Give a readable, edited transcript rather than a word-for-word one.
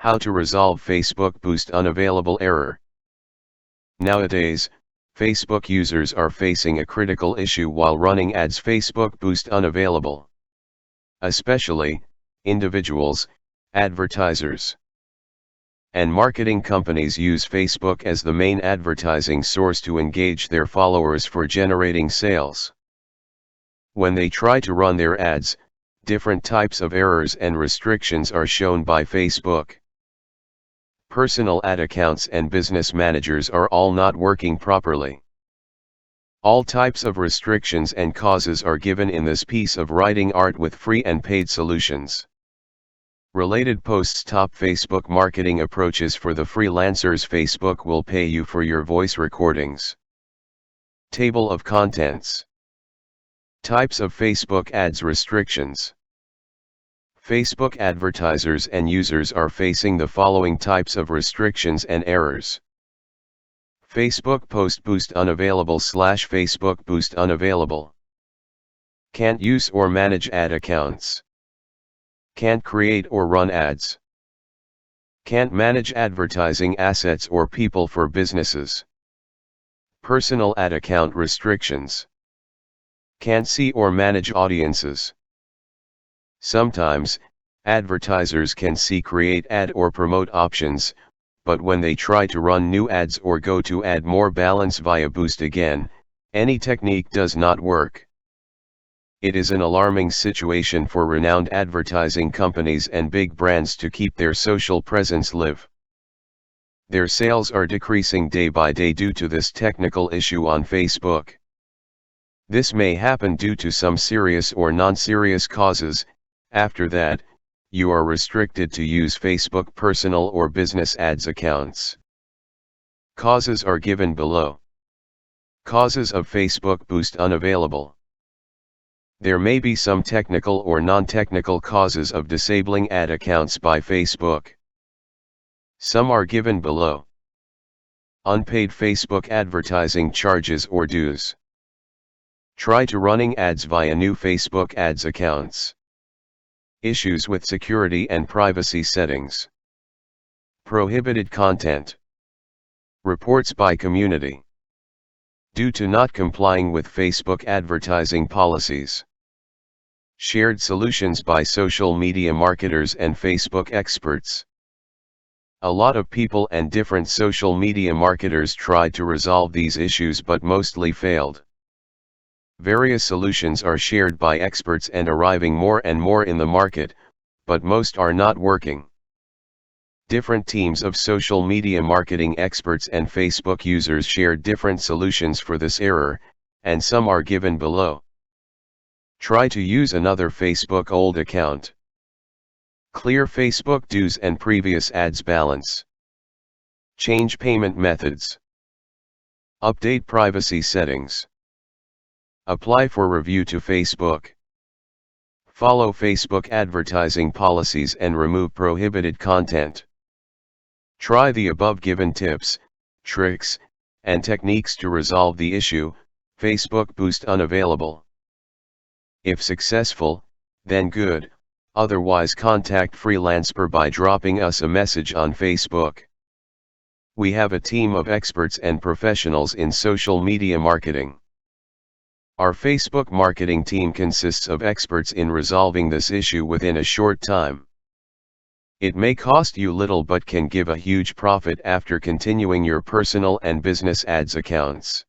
How to resolve Facebook Boost Unavailable error. Nowadays, Facebook users are facing a critical issue while running ads. Facebook Boost Unavailable. Especially, individuals, advertisers, and marketing companies use Facebook as the main advertising source to engage their followers for generating sales. When they try to run their ads, different types of errors and restrictions are shown by Facebook. Personal ad accounts and business managers are all not working properly. All types of restrictions and causes are given in this piece of writing art with free and paid solutions. Related posts. Top Facebook marketing approaches for the freelancers. Facebook will pay you for your voice recordings. Table of contents. Types of Facebook ads. Restrictions. Facebook advertisers and users are facing the following types of restrictions and errors. Facebook Post Boost Unavailable / Facebook Boost Unavailable. Can't use or manage ad accounts. Can't create or run ads. Can't manage advertising assets or people for businesses. Personal ad account restrictions. Can't see or manage audiences. Sometimes, advertisers can see create ad or promote options, but when they try to run new ads or go to add more balance via Boost again, any technique does not work. It is an alarming situation for renowned advertising companies and big brands to keep their social presence live. Their sales are decreasing day by day due to this technical issue on Facebook. This may happen due to some serious or non-serious causes. After that, you are restricted to use Facebook personal or business ads accounts. Causes are given below. Causes of Facebook Boost Unavailable. There may be some technical or non-technical causes of disabling ad accounts by Facebook. Some are given below. Unpaid Facebook advertising charges or dues. Try to running ads via new Facebook ads accounts. Issues with security and privacy settings. Prohibited content. Reports by community. Due to not complying with Facebook advertising policies. Shared solutions by social media marketers and Facebook experts. A lot of people and different social media marketers tried to resolve these issues but mostly failed. Various solutions are shared by experts and arriving more and more in the market, but most are not working. Different teams of social media marketing experts and Facebook users shared different solutions for this error, and some are given below. Try to use another Facebook old account. Clear Facebook dues and previous ads balance. Change payment methods. Update privacy settings. Apply for review to Facebook. Follow Facebook advertising policies and remove prohibited content. Try the above given tips, tricks, and techniques to resolve the issue. Facebook Boost Unavailable. If successful, then good, otherwise contact Freelancer by dropping us a message on Facebook. We have a team of experts and professionals in social media marketing. Our Facebook marketing team consists of experts in resolving this issue within a short time. It may cost you little but can give a huge profit after continuing your personal and business ads accounts.